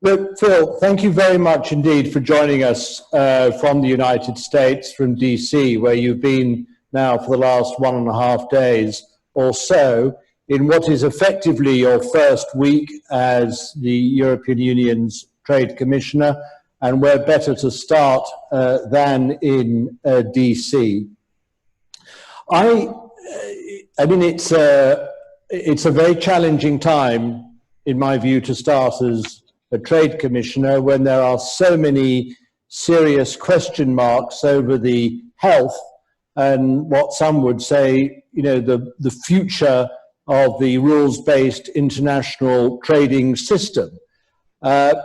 Look, Phil, thank you very much indeed for joining us from the United States, from DC, where you've been now for the last 1.5 days or so, in what is effectively your first week as the European Union's Trade Commissioner, and where better to start than in DC. I mean, it's a very challenging time, in my view, to start as a trade commissioner when there are so many serious question marks over the health and what some would say, you know, the future of the rules-based international trading system.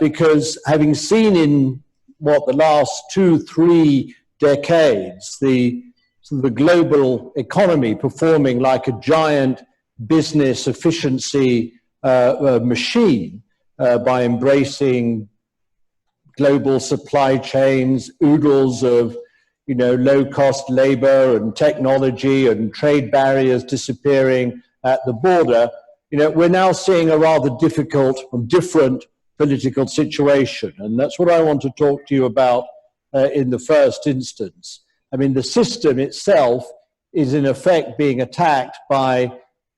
Because having seen in what the last 2-3 decades, the global economy performing like a giant business efficiency machine, by embracing global supply chains, oodles of, you know, low-cost labor and technology and trade barriers disappearing at the border. You know, we're now seeing a rather difficult and different political situation, and that's what I want to talk to you about in the first instance. I mean, the system itself is in effect being attacked by,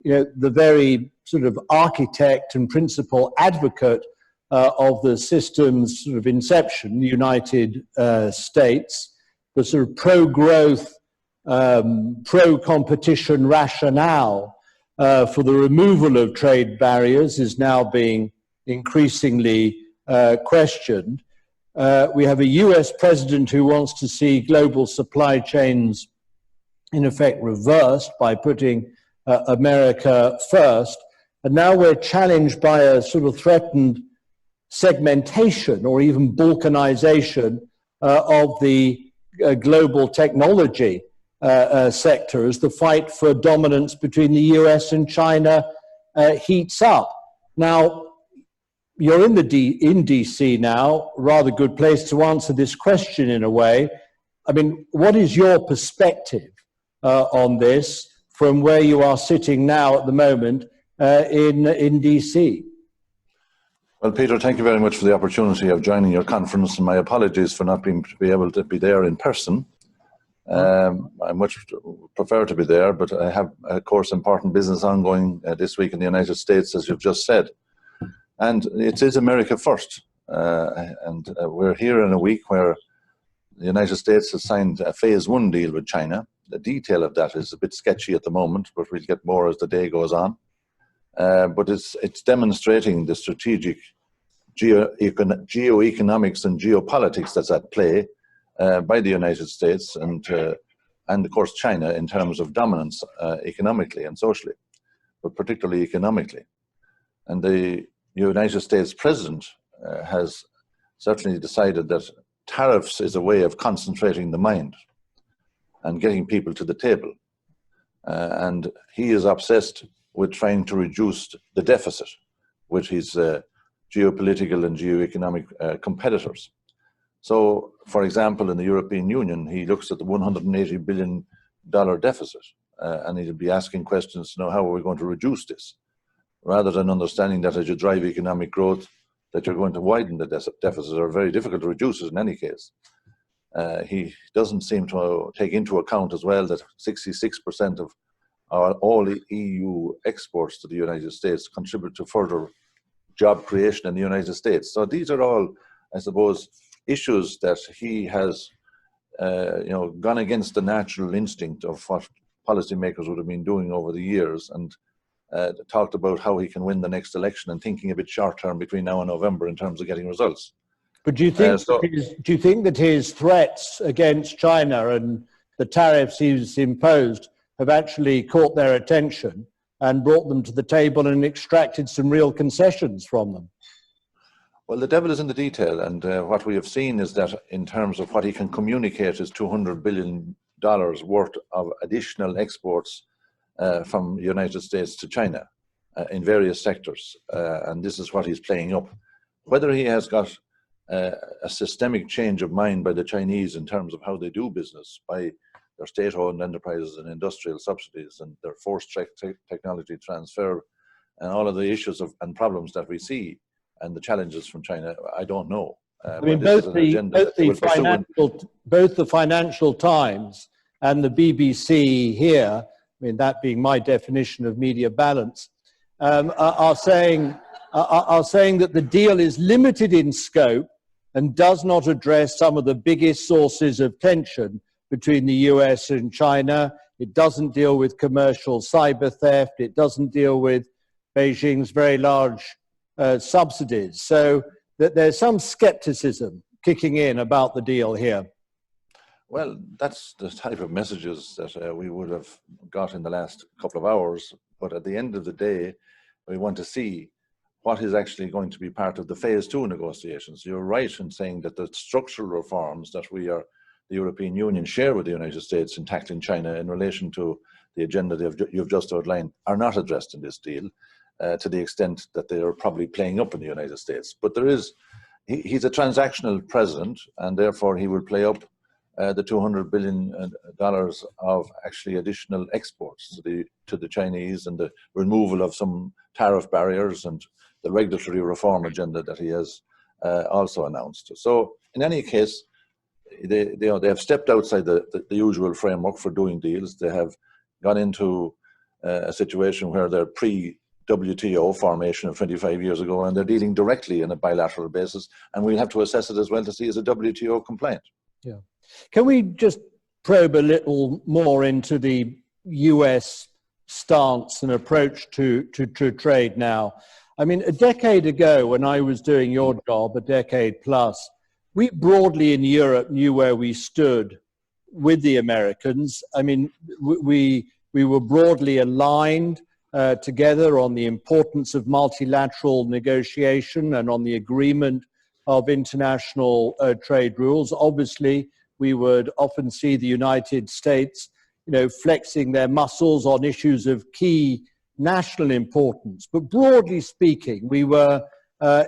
you know, the very sort of architect and principal advocate of the system's sort of inception, the United States. The sort of pro-growth, pro-competition rationale for the removal of trade barriers is now being increasingly questioned. We have a US president who wants to see global supply chains in effect reversed by putting America first. And now we're challenged by a sort of threatened segmentation or even balkanization of the global technology sector as the fight for dominance between the US and China heats up. Now, you're in DC now, rather good place to answer this question in a way. I mean, what is your perspective on this from where you are sitting now at the moment in DC? Well, Peter, thank you very much for the opportunity of joining your conference, and my apologies for not being able to be there in person. I much prefer to be there, but I have, of course, important business ongoing this week in the United States, as you've just said. And it is America first. And we're here in a week where the United States has signed a phase 1 deal with China. The detail of that is a bit sketchy at the moment, but we'll get more as the day goes on. But it's demonstrating the strategic geoeconomics and geopolitics that's at play by the United States and of course China in terms of dominance economically and socially, but particularly economically. And the United States president has certainly decided that tariffs is a way of concentrating the mind and getting people to the table. And he is obsessed with trying to reduce the deficit with his geopolitical and geoeconomic competitors. So, for example, in the European Union, he looks at the $180 billion deficit and he'll be asking questions to know how are we going to reduce this, rather than understanding that as you drive economic growth, that you're going to widen the deficit, or very difficult to reduce it in any case. He doesn't seem to take into account as well that 66% of all EU exports to the United States contribute to further job creation in the United States. So these are all, I suppose, issues that he has, gone against the natural instinct of what policymakers would have been doing over the years, and talked about how he can win the next election and thinking a bit short term between now and November in terms of getting results. But do you think that his threats against China and the tariffs he's imposed have actually caught their attention and brought them to the table and extracted some real concessions from them? Well, the devil is in the detail, and what we have seen is that in terms of what he can communicate is $200 billion worth of additional exports from the United States to China in various sectors, and this is what he's playing up. Whether he has got a systemic change of mind by the Chinese in terms of how they do business, by their state-owned enterprises and industrial subsidies and their forced technology transfer and all of the issues and problems that we see, and the challenges from China, I don't know. I mean, but this is an agenda that they will pursue. Both the Financial Times and the BBC here, I mean, that being my definition of media balance, are saying that the deal is limited in scope and does not address some of the biggest sources of tension between the US and China. It doesn't deal with commercial cyber theft. It doesn't deal with Beijing's very large subsidies. So that there's some skepticism kicking in about the deal here. Well, that's the type of messages that we would have got in the last couple of hours. But at the end of the day, we want to see what is actually going to be part of the phase 2 negotiations. You're right in saying that the structural reforms that the European Union share with the United States in tackling China in relation to the agenda you've just outlined are not addressed in this deal to the extent that they are probably playing up in the United States. But he's a transactional president, and therefore he will play up the $200 billion of actually additional exports to the Chinese, and the removal of some tariff barriers and the regulatory reform agenda that he has also announced. So in any case, they have stepped outside the usual framework for doing deals. They have gone into a situation where they're pre-WTO formation of 25 years ago, and they're dealing directly on a bilateral basis, and we'll have to assess it as well to see is it WTO compliant. Yeah. Can we just probe a little more into the US stance and approach to trade now? I mean, a decade ago, when I was doing your job, a decade plus, we broadly in Europe knew where we stood with the Americans. I mean, we were broadly aligned together on the importance of multilateral negotiation and on the agreement of international trade rules. Obviously, we would often see the United States, flexing their muscles on issues of key national importance. But broadly speaking, we were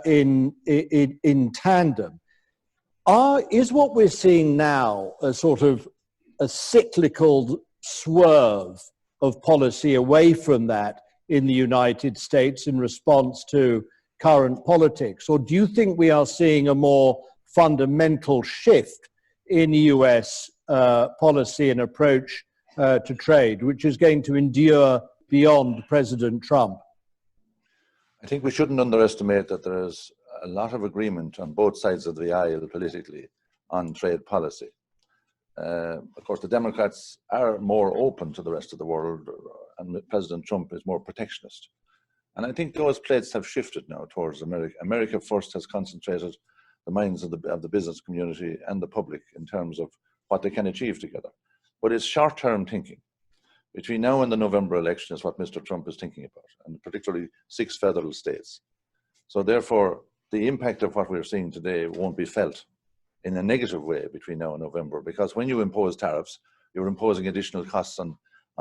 in tandem. Is what we're seeing now a sort of a cyclical swerve of policy away from that in the United States in response to current politics? Or do you think we are seeing a more fundamental shift in US policy and approach to trade, which is going to endure beyond President Trump? I think we shouldn't underestimate that there is a lot of agreement on both sides of the aisle politically on trade policy. Of course, the Democrats are more open to the rest of the world, and President Trump is more protectionist. And I think those plates have shifted now towards America. America first has concentrated the minds of the business community and the public in terms of what they can achieve together. But it's short-term thinking. Between now and the November election is what Mr. Trump is thinking about, and particularly 6 federal states. So therefore, the impact of what we're seeing today won't be felt in a negative way between now and November, because when you impose tariffs, you're imposing additional costs on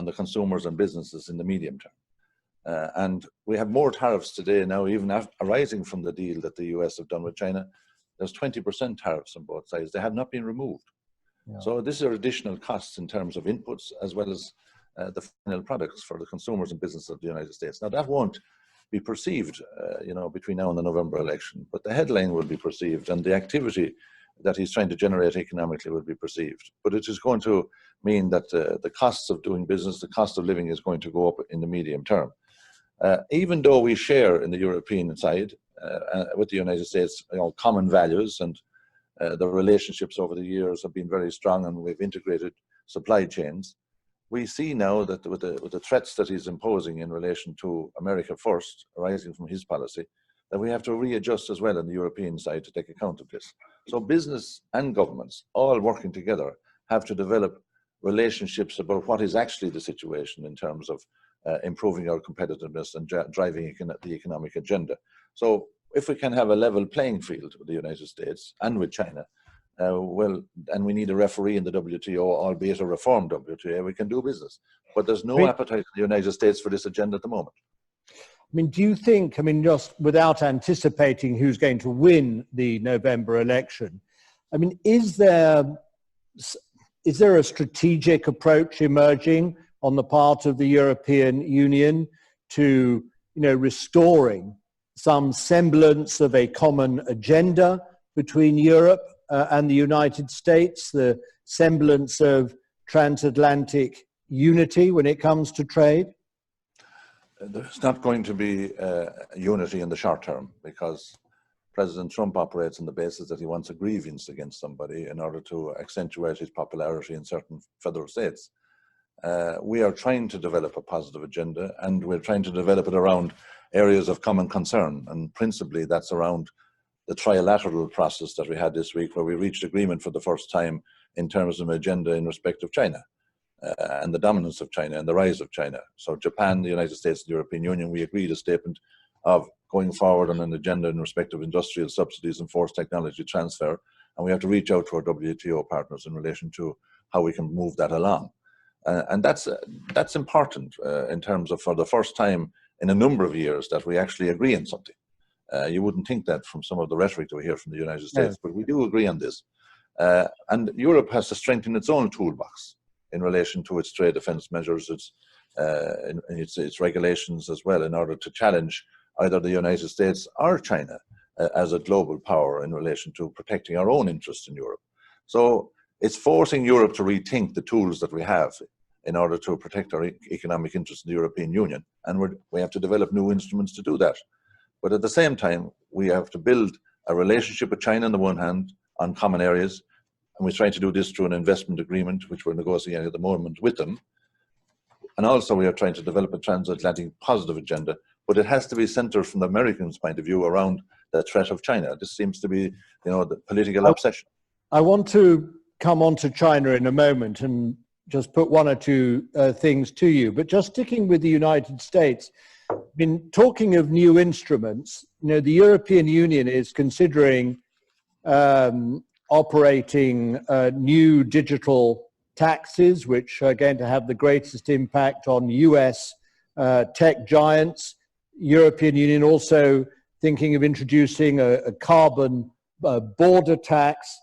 the consumers and businesses in the medium term. And we have more tariffs today now, even arising from the deal that the US have done with China. There's 20% tariffs on both sides. They have not been removed. Yeah. So these are additional costs in terms of inputs as well as the final products for the consumers and businesses of the United States. Now that won't be perceived, between now and the November election, but the headline will be perceived, and the activity that he's trying to generate economically will be perceived. But it is going to mean that the costs of doing business, the cost of living is going to go up in the medium term. Even though we share in the European side with the United States, common values, and the relationships over the years have been very strong, and we've integrated supply chains. We see now that with the threats that he's imposing in relation to America first, arising from his policy, that we have to readjust as well on the European side to take account of this. So business and governments, all working together, have to develop relationships about what is actually the situation in terms of improving our competitiveness and driving the economic agenda. So if we can have a level playing field with the United States and with China, and we need a referee in the WTO, albeit a reformed WTO, we can do business. But there's no appetite in the United States for this agenda at the moment. I mean, do you think, just without anticipating who's going to win the November election, is there a strategic approach emerging on the part of the European Union to, restoring some semblance of a common agenda between Europe and the United States, the semblance of transatlantic unity when it comes to trade? There's not going to be unity in the short term, because President Trump operates on the basis that he wants a grievance against somebody in order to accentuate his popularity in certain federal states. We are trying to develop a positive agenda, and we're trying to develop it around areas of common concern, and principally that's around the trilateral process that we had this week, where we reached agreement for the first time in terms of an agenda in respect of China and the dominance of China and the rise of China. So Japan, the United States, and the European Union, we agreed a statement of going forward on an agenda in respect of industrial subsidies and forced technology transfer, and we have to reach out to our WTO partners in relation to how we can move that along. And that's important in terms of, for the first time in a number of years, that we actually agree on something. You wouldn't think that from some of the rhetoric that we hear from the United States, but we do agree on this. And Europe has to strengthen its own toolbox in relation to its trade defense measures, its regulations as well, in order to challenge either the United States or China as a global power in relation to protecting our own interests in Europe. So it's forcing Europe to rethink the tools that we have in order to protect our economic interests in the European Union. And we have to develop new instruments to do that. But at the same time, we have to build a relationship with China on the one hand on common areas. And we're trying to do this through an investment agreement, which we're negotiating at the moment with them. And also we are trying to develop a transatlantic positive agenda, but it has to be centered from the Americans' point of view around the threat of China. This seems to be, the political obsession. I want to come on to China in a moment and just put one or two things to you, but just sticking with the United States, in talking of new instruments, the European Union is considering operating new digital taxes, which are going to have the greatest impact on US tech giants. European Union also thinking of introducing a carbon border tax.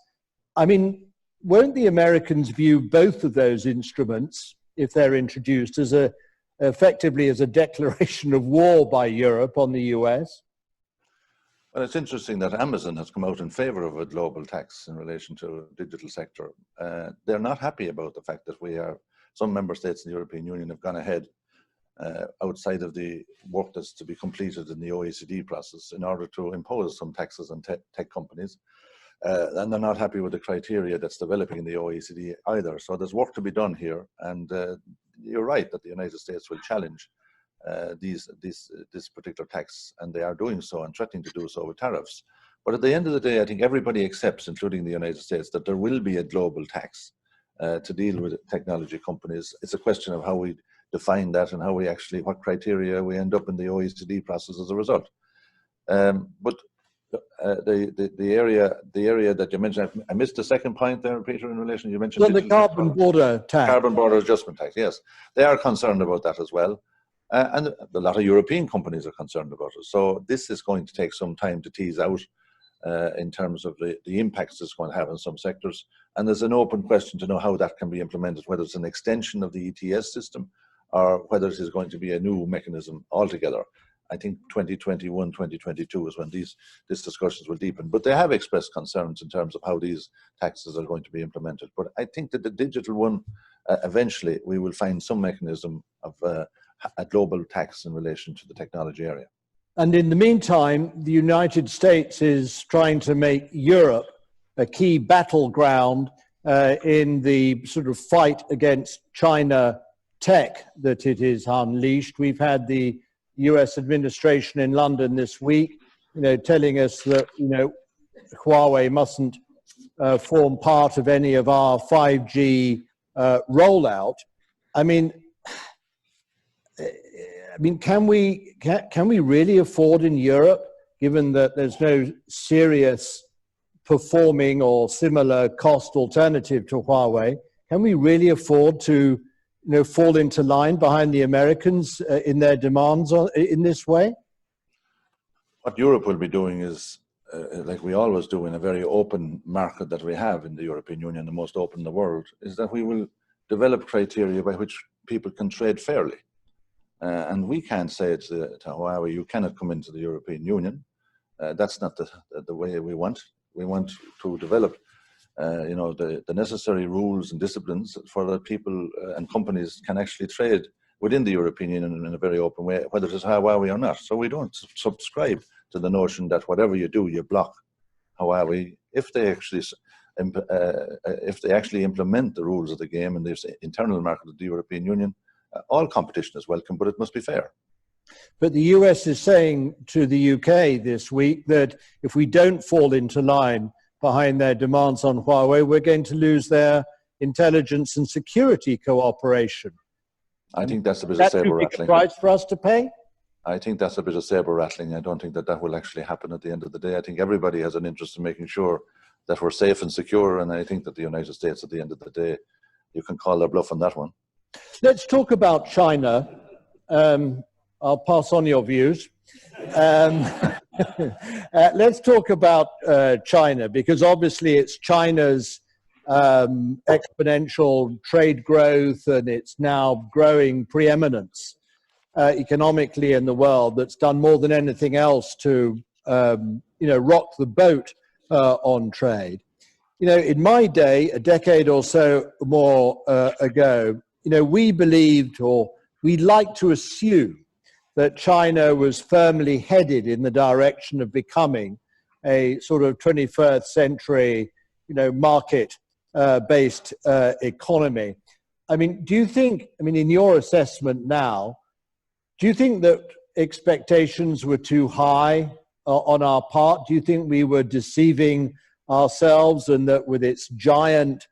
I mean, won't the Americans view both of those instruments, if they're introduced, as effectively as a declaration of war by Europe on the US? Well, it's interesting that Amazon has come out in favor of a global tax in relation to the digital sector. They're not happy about the fact that some member states in the European Union have gone ahead outside of the work that's to be completed in the OECD process in order to impose some taxes on tech companies. And they're not happy with the criteria that's developing in the OECD either. So there's work to be done here. And you're right that the United States will challenge this particular tax, and they are doing so and threatening to do so with tariffs. But at the end of the day, I think everybody accepts, including the United States, that there will be a global tax to deal with technology companies. It's a question of how we define that and what criteria we end up in the OECD process as a result. But the area that you mentioned, I missed the second point there, Peter, in relation, you mentioned the carbon border tax. Carbon border adjustment tax, yes. They are concerned about that as well. And a lot of European companies are concerned about it. So this is going to take some time to tease out in terms of the impacts it's going to have on some sectors. And there's an open question to know how that can be implemented, whether it's an extension of the ETS system or whether it is going to be a new mechanism altogether. I think 2021, 2022 is when these discussions will deepen. But they have expressed concerns in terms of how these taxes are going to be implemented. But I think that the digital one, eventually we will find some mechanism of a global tax in relation to the technology area. And in the meantime, the United States is trying to make Europe a key battleground in the sort of fight against China tech that it is unleashed. We've had the US administration in London this week, telling us that, Huawei mustn't form part of any of our 5G rollout. I mean, can we really afford in Europe, given that there's no serious performing or similar cost alternative to Huawei, can we really afford to fall into line behind the Americans in their demands in this way? What Europe will be doing is, like we always do in a very open market that we have in the European Union, the most open in the world, is that we will develop criteria by which people can trade fairly. And we can't say to Huawei, you cannot come into the European Union. That's not the way we want. We want to develop the necessary rules and disciplines for that people and companies can actually trade within the European Union in a very open way, whether it's Huawei or not. So we don't subscribe to the notion that whatever you do, you block Huawei if they actually implement the rules of the game in this internal market of the European Union. All competition is welcome, but it must be fair. But the US is saying to the UK this week that if we don't fall into line behind their demands on Huawei, we're going to lose their intelligence and security cooperation. I think that's a bit of saber rattling. Price for us to pay? I think that's a bit of saber rattling. I don't think that will actually happen at the end of the day. I think everybody has an interest in making sure that we're safe and secure, and I think that the United States, at the end of the day, you can call their bluff on that one. Let's talk about China. I'll pass on your views. Let's talk about China, because obviously it's China's exponential trade growth and its now growing preeminence economically in the world that's done more than anything else to rock the boat on trade. In my day, a decade or so more ago, we believed, or we liked to assume, that China was firmly headed in the direction of becoming a sort of 21st century, market-based economy. I mean, do you think, in your assessment now, do you think that expectations were too high on our part? Do you think we were deceiving ourselves, and that with its giant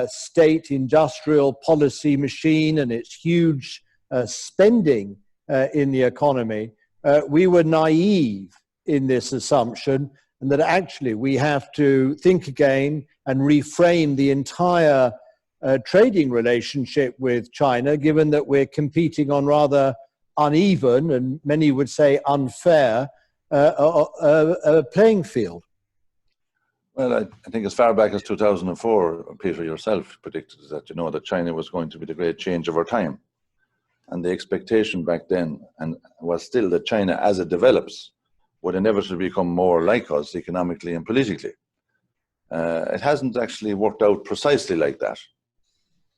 state industrial policy machine and its huge spending in the economy, we were naive in this assumption, and that actually we have to think again and reframe the entire trading relationship with China, given that we're competing on rather uneven, and many would say unfair, playing field? Well, I think as far back as 2004, Peter, yourself predicted that, that China was going to be the great change of our time. And the expectation back then was still that China, as it develops, would inevitably become more like us economically and politically. It hasn't actually worked out precisely like that.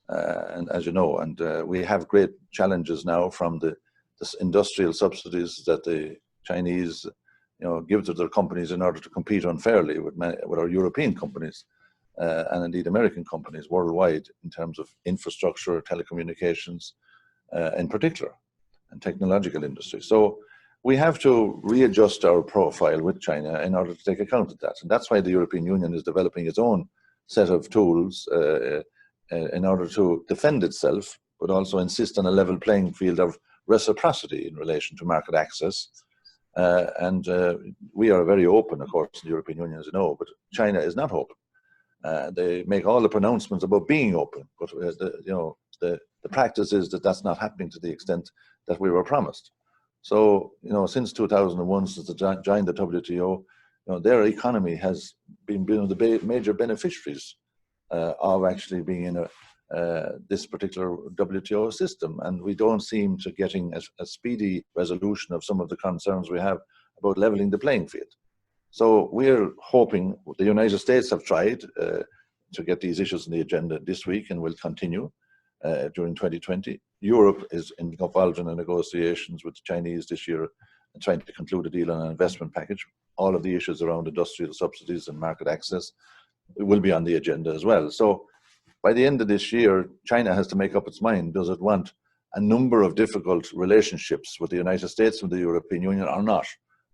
And as you know, we have great challenges now from the industrial subsidies that the Chinese give to their companies in order to compete unfairly with our European companies and indeed American companies worldwide in terms of infrastructure, telecommunications in particular, and technological industry. So we have to readjust our profile with China in order to take account of that. And that's why the European Union is developing its own set of tools in order to defend itself, but also insist on a level playing field of reciprocity in relation to market access. We are very open, of course, in the European Union, as you know, but China is not open. They make all the pronouncements about being open, but the practice is that that's not happening to the extent that we were promised. So, since 2001, since they joined the WTO, their economy has been one of the major beneficiaries of actually being in this particular WTO system. And we don't seem to getting a speedy resolution of some of the concerns we have about leveling the playing field. So we're hoping, the United States have tried to get these issues on the agenda this week and will continue during 2020. Europe is involved in the negotiations with the Chinese this year and trying to conclude a deal on an investment package. All of the issues around industrial subsidies and market access will be on the agenda as well. So by the end of this year, China has to make up its mind. Does it want a number of difficult relationships with the United States and the European Union or not?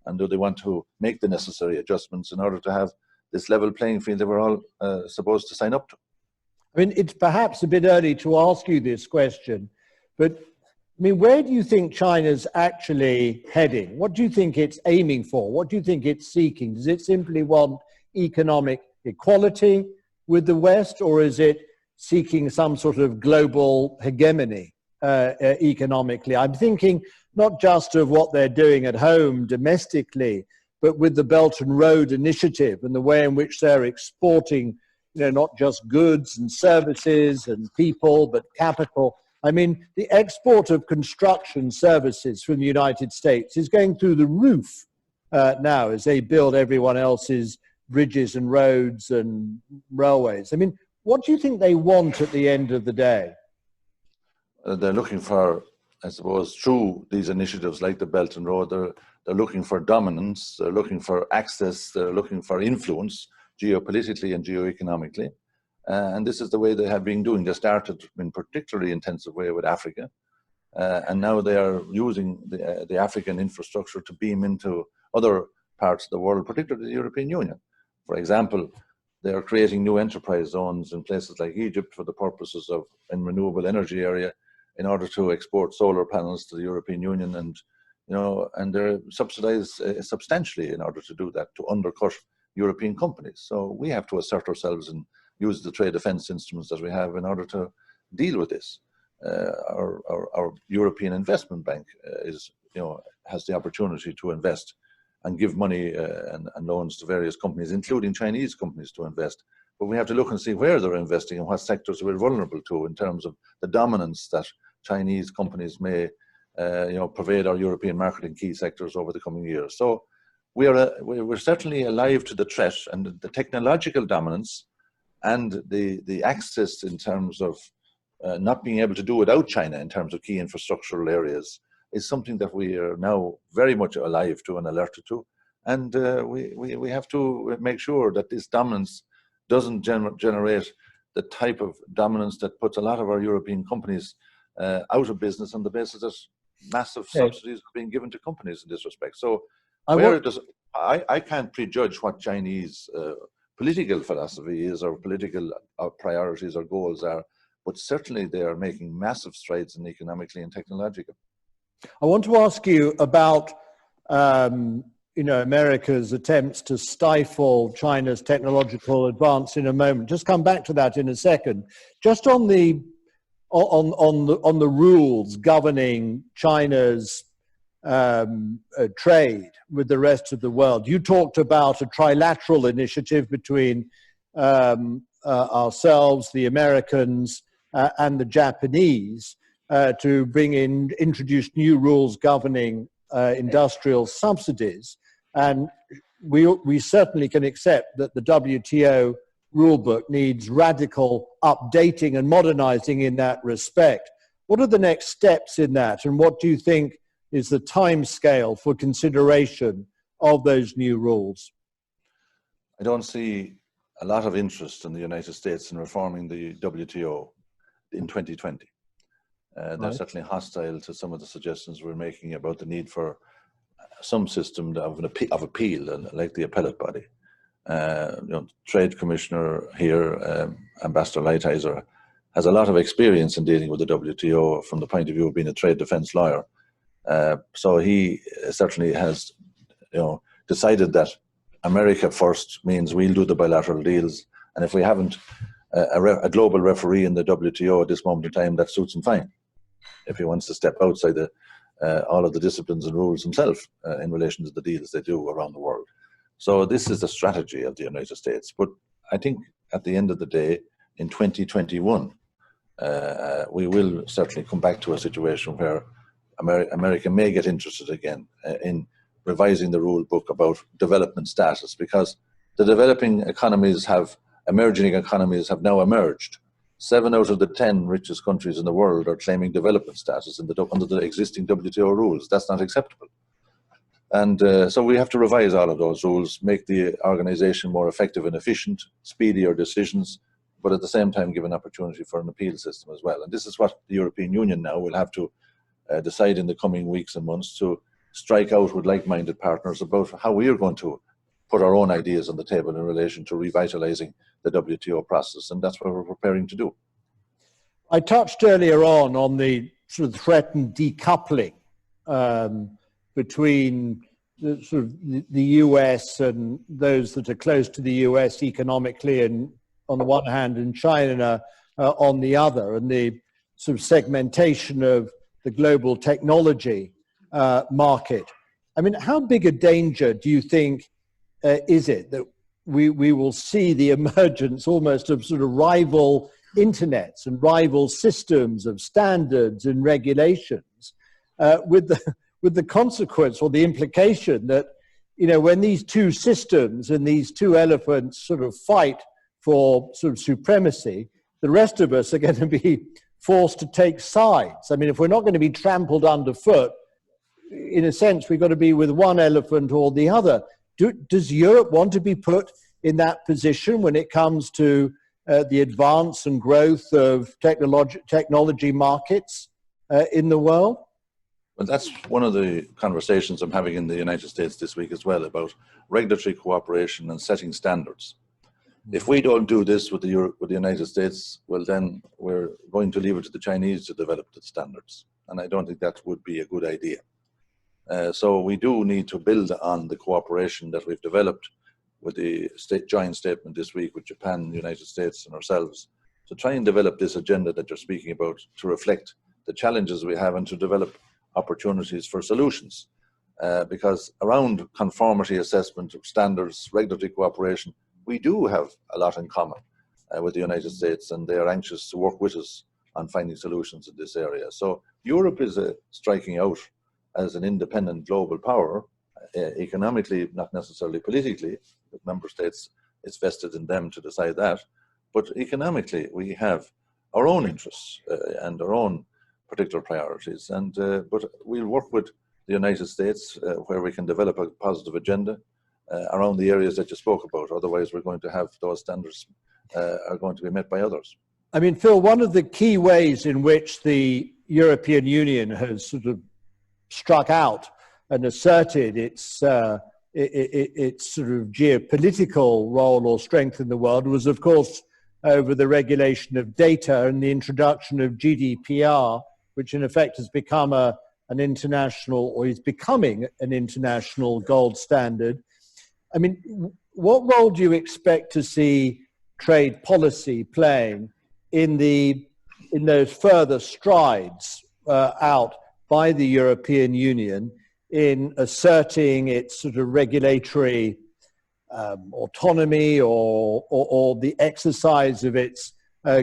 And do they want to make the necessary adjustments in order to have this level playing field that we're all supposed to sign up to? It's perhaps a bit early to ask you this question, but where do you think China's actually heading? What do you think it's aiming for? What do you think it's seeking? Does it simply want economic equality with the West, or is it seeking some sort of global hegemony economically? I'm thinking not just of what they're doing at home domestically, but with the Belt and Road Initiative and the way in which they're exporting, not just goods and services and people, but capital I mean, the export of construction services from the United States is going through the roof now as they build everyone else's bridges and roads and railways. I mean, what do you think they want at the end of the day? They're looking for, I suppose, through these initiatives like the Belt and Road, they're looking for dominance, they're looking for access, they're looking for influence geopolitically and geoeconomically. And this is the way they have been doing. They started in particularly intensive way with Africa. And now they are using the African infrastructure to beam into other parts of the world, particularly the European Union. For example, they are creating new enterprise zones in places like Egypt for the purposes of in renewable energy area in order to export solar panels to the European Union, and and they're subsidized substantially in order to do that, to undercut European companies. So we have to assert ourselves and use the trade defense instruments that we have in order to deal with this. Our European Investment Bank has the opportunity to invest and give money and loans to various companies, including Chinese companies, to invest. But we have to look and see where they're investing and what sectors we're vulnerable to in terms of the dominance that Chinese companies may pervade our European market in key sectors over the coming years. So we're certainly alive to the threat, and the technological dominance and the access in terms of not being able to do without China in terms of key infrastructural areas is something that we are now very much alive to and alerted to. And we have to make sure that this dominance doesn't generate the type of dominance that puts a lot of our European companies out of business on the basis that massive subsidies are being given to companies in this respect. So I can't prejudge what Chinese political philosophy is, or political priorities or goals are, but certainly they are making massive strides in economically and technologically. I want to ask you about America's attempts to stifle China's technological advance in a moment. Just come back to that in a second. Just on the rules governing China's trade with the rest of the world. You talked about a trilateral initiative between ourselves, the Americans, and the Japanese to introduce new rules governing industrial subsidies. And we certainly can accept that the WTO rulebook needs radical updating and modernizing in that respect. What are the next steps in that, and what do you think is the time scale for consideration of those new rules? I don't see a lot of interest in the United States in reforming the WTO in 2020. They're certainly hostile to some of the suggestions we're making about the need for some system of appeal, like the appellate body. Trade Commissioner here, Ambassador Lighthizer, has a lot of experience in dealing with the WTO from the point of view of being a trade defense lawyer. So he certainly has, decided that America first means we'll do the bilateral deals, and if we haven't a global referee in the WTO at this moment in time, that suits him fine. If he wants to step outside all of the disciplines and rules himself in relation to the deals they do around the world. So this is the strategy of the United States. But I think at the end of the day, in 2021, we will certainly come back to a situation where America may get interested again in revising the rule book about development status, because the developing economies emerging economies have now emerged. 7 out of the 10 richest countries in the world are claiming development status under the existing WTO rules. That's not acceptable. And so we have to revise all of those rules, make the organization more effective and efficient, speedier decisions, but at the same time give an opportunity for an appeal system as well. And this is what the European Union now will have to decide in the coming weeks and months, to strike out with like-minded partners about how we are going to put our own ideas on the table in relation to revitalizing the WTO process. And that's what we're preparing to do. I touched earlier on the sort of threatened decoupling between the US and those that are close to the US economically, and on the one hand, and China on the other, and the sort of segmentation of the global technology market. I mean, how big a danger do you think is it that we will see the emergence almost of sort of rival internets and rival systems of standards and regulations, with the consequence or the implication that, you know, when these two systems and these two elephants sort of fight for sort of supremacy, the rest of us are going to be forced to take sides. I mean, if we're not going to be trampled underfoot, in a sense, we've got to be with one elephant or the other. Does Europe want to be put in that position when it comes to the advance and growth of technology markets in the world? Well, that's one of the conversations I'm having in the United States this week as well, about regulatory cooperation and setting standards. If we don't do this with the United States, well, then we're going to leave it to the Chinese to develop the standards. And I don't think that would be a good idea. So we do need to build on the cooperation that we've developed with the joint statement this week with Japan, the United States and ourselves, to try and develop this agenda that you're speaking about, to reflect the challenges we have and to develop opportunities for solutions. Because around conformity assessment of standards, regulatory cooperation, we do have a lot in common with the United States, and they are anxious to work with us on finding solutions in this area. So Europe is striking out as an independent global power, economically, not necessarily politically. The member states, it's vested in them to decide that. But economically, we have our own interests and our own particular priorities. And but we'll work with the United States where we can develop a positive agenda around the areas that you spoke about. Otherwise, we're going to have those standards are going to be met by others. I mean, Phil, one of the key ways in which the European Union has sort of struck out and asserted its sort of geopolitical role or strength in the world was, of course, over the regulation of data and the introduction of GDPR, which in effect has become an international, or is becoming an international gold standard. I mean, what role do you expect to see trade policy playing in those further strides out by the European Union in asserting its sort of regulatory autonomy or the exercise of its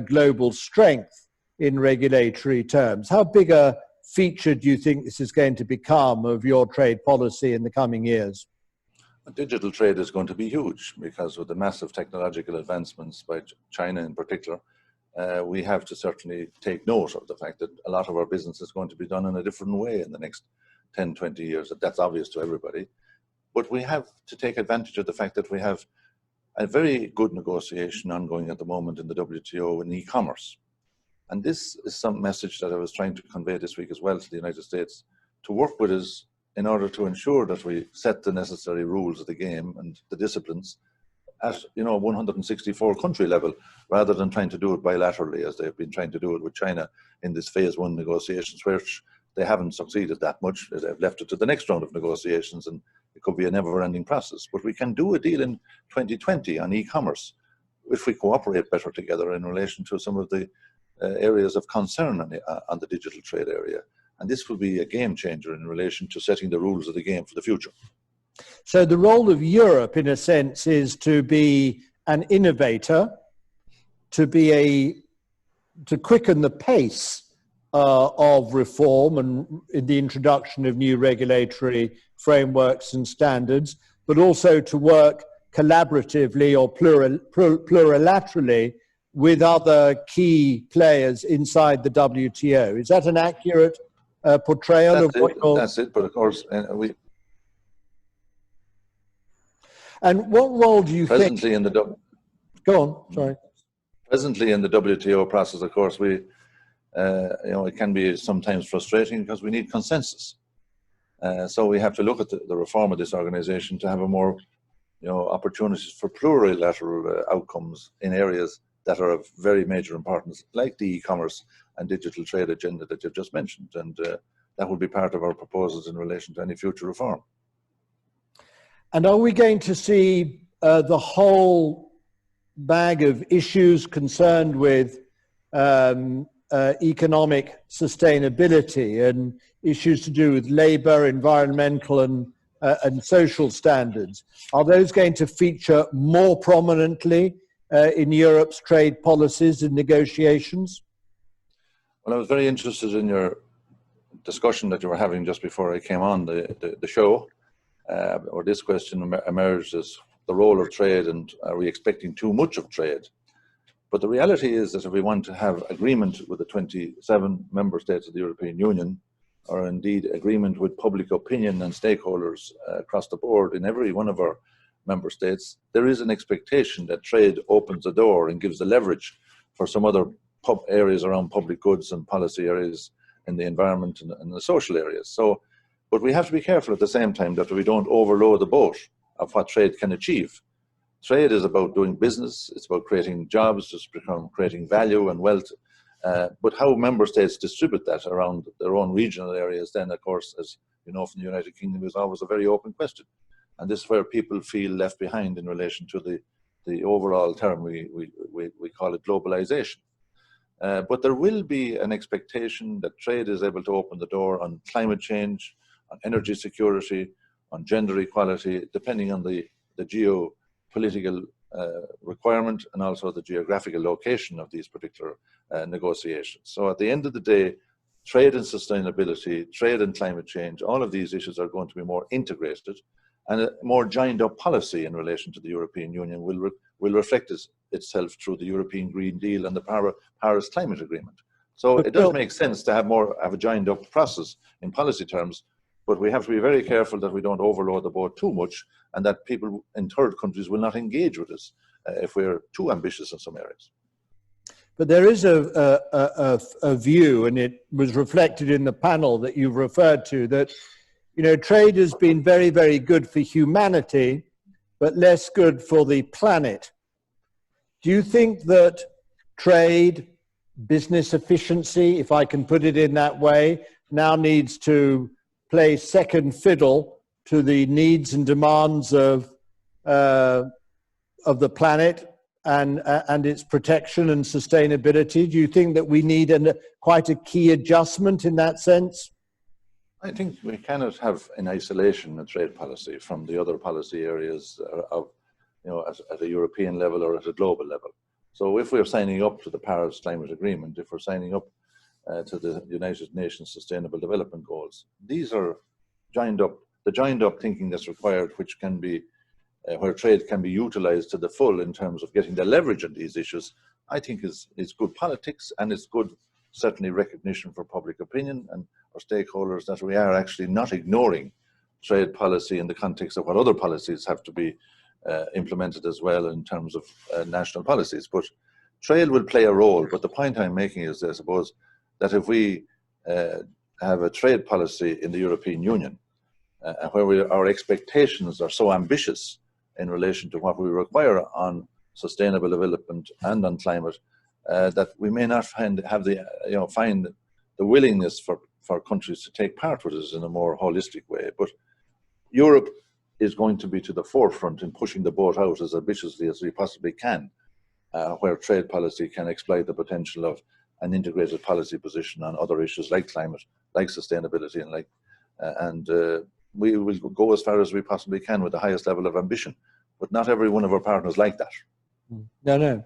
global strength in regulatory terms? How big a feature do you think this is going to become of your trade policy in the coming years? Digital trade is going to be huge because with the massive technological advancements by China in particular, we have to certainly take note of the fact that a lot of our business is going to be done in a different way in the next 10, 20 years. That's obvious to everybody. But we have to take advantage of the fact that we have a very good negotiation ongoing at the moment in the WTO in e-commerce. And this is some message that I was trying to convey this week as well to the United States, to work with us in order to ensure that we set the necessary rules of the game and the disciplines at 164 country level, rather than trying to do it bilaterally as they've been trying to do it with China in this phase one negotiations, which they haven't succeeded that much. They've left it to the next round of negotiations, and it could be a never-ending process. But we can do a deal in 2020 on e-commerce if we cooperate better together in relation to some of the areas of concern on the digital trade area. And this will be a game changer in relation to setting the rules of the game for the future. So the role of Europe, in a sense, is to be an innovator, to quicken the pace of reform and in the introduction of new regulatory frameworks and standards, but also to work collaboratively or plurilaterally with other key players inside the WTO. Is that an accurate portrayal of what you're... That's it, but of course, And what role do you think... Go on, sorry. Presently in the WTO process, of course, it can be sometimes frustrating because we need consensus. So we have to look at the reform of this organization to have a more, opportunities for plurilateral outcomes in areas that are of very major importance, like the e-commerce and digital trade agenda that you've just mentioned. And that will be part of our proposals in relation to any future reform. And are we going to see the whole bag of issues concerned with economic sustainability and issues to do with labor, environmental and social standards? Are those going to feature more prominently in Europe's trade policies and negotiations? Well, I was very interested in your discussion that you were having just before I came on the show, or this question emerged as the role of trade and are we expecting too much of trade? But the reality is that if we want to have agreement with the 27 member states of the European Union, or indeed agreement with public opinion and stakeholders across the board in every one of our member states, there is an expectation that trade opens the door and gives the leverage for some other areas around public goods and policy areas in the environment and the social areas. So, but we have to be careful at the same time that we don't overload the boat of what trade can achieve. Trade is about doing business, it's about creating jobs, it's about creating value and wealth, but how member states distribute that around their own regional areas then, of course, as you know from the United Kingdom, is always a very open question. And this is where people feel left behind in relation to the overall term, we call it globalization. But there will be an expectation that trade is able to open the door on climate change, on energy security, on gender equality, depending on the geopolitical requirement and also the geographical location of these particular negotiations. So at the end of the day, trade and sustainability, trade and climate change, all of these issues are going to be more integrated, and a more joined up policy in relation to the European Union will reflect itself through the European Green Deal and the Paris Climate Agreement. So it does make sense to have a joined up process in policy terms, but we have to be very careful that we don't overload the boat too much and that people in third countries will not engage with us if we're too ambitious in some areas. But there is a view, and it was reflected in the panel that you've referred to, that trade has been very, very good for humanity, but less good for the planet. Do you think that trade, business efficiency, if I can put it in that way, now needs to play second fiddle to the needs and demands of the planet and its protection and sustainability? Do you think that we need quite a key adjustment in that sense? I think we cannot have in isolation a trade policy from the other policy areas of, at a European level or at a global level. So if we're signing up to the Paris Climate Agreement, if we're signing up to the United Nations Sustainable Development Goals, these are the joined up thinking that's required, which can be, where trade can be utilized to the full in terms of getting the leverage on these issues, I think is good politics, and it's good, certainly, recognition for public opinion and our stakeholders that we are actually not ignoring trade policy in the context of what other policies have to be implemented as well in terms of national policies. But trade will play a role. But the point I'm making is, I suppose, that if we have a trade policy in the European Union where our expectations are so ambitious in relation to what we require on sustainable development and on climate, that we may not find the willingness for countries to take part with us in a more holistic way. But Europe is going to be to the forefront in pushing the boat out as ambitiously as we possibly can, where trade policy can exploit the potential of an integrated policy position on other issues like climate, like sustainability, and we will go as far as we possibly can with the highest level of ambition. But not every one of our partners like that. No.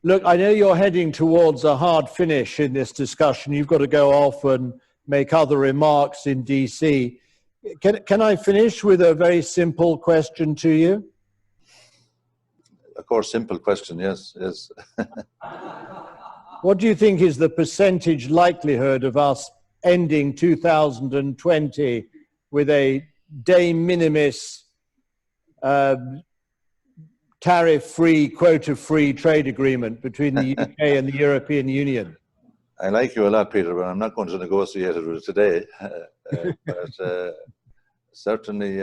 Look, I know you're heading towards a hard finish in this discussion. You've got to go off and make other remarks in DC. Can I finish with a very simple question to you? Of course, simple question, yes. What do you think is the percentage likelihood of us ending 2020 with a de minimis tariff-free, quota-free trade agreement between the UK and the European Union? I like you a lot, Peter, but I'm not going to negotiate it with today. But certainly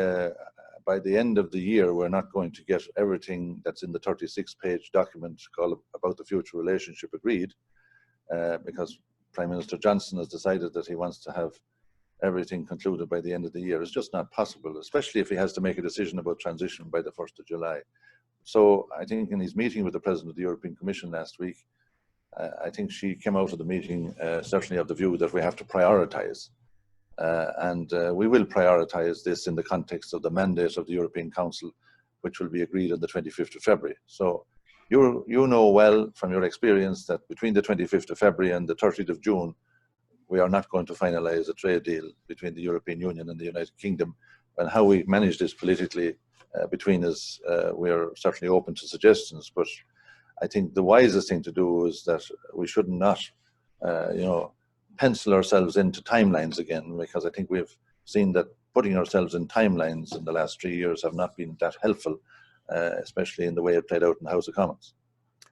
by the end of the year, we're not going to get everything that's in the 36-page document called About the Future Relationship agreed, because Prime Minister Johnson has decided that he wants to have everything concluded by the end of the year. It's just not possible, especially if he has to make a decision about transition by the 1st of July. So I think in his meeting with the President of the European Commission last week, I think she came out of the meeting certainly of the view that we have to prioritise. And we will prioritise this in the context of the mandate of the European Council, which will be agreed on the 25th of February. So you know well from your experience that between the 25th of February and the 30th of June, we are not going to finalize a trade deal between the European Union and the United Kingdom. And how we manage this politically between us, we are certainly open to suggestions. But I think the wisest thing to do is that we should not, pencil ourselves into timelines again, because I think we've seen that putting ourselves in timelines in the last 3 years have not been that helpful, especially in the way it played out in the House of Commons.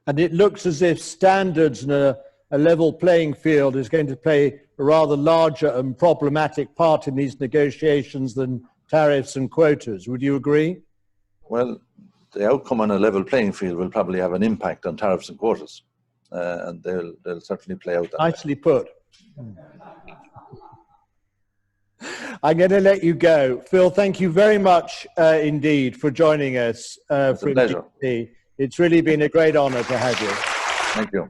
And it looks as if standards and a level playing field is going to play a rather larger and problematic part in these negotiations than tariffs and quotas. Would you agree? Well, the outcome on a level playing field will probably have an impact on tariffs and quotas, and they'll certainly play out that Nicely put. I'm going to let you go. Phil, thank you very much indeed for joining us. It's a pleasure. It's really been a great honor to have you. Thank you.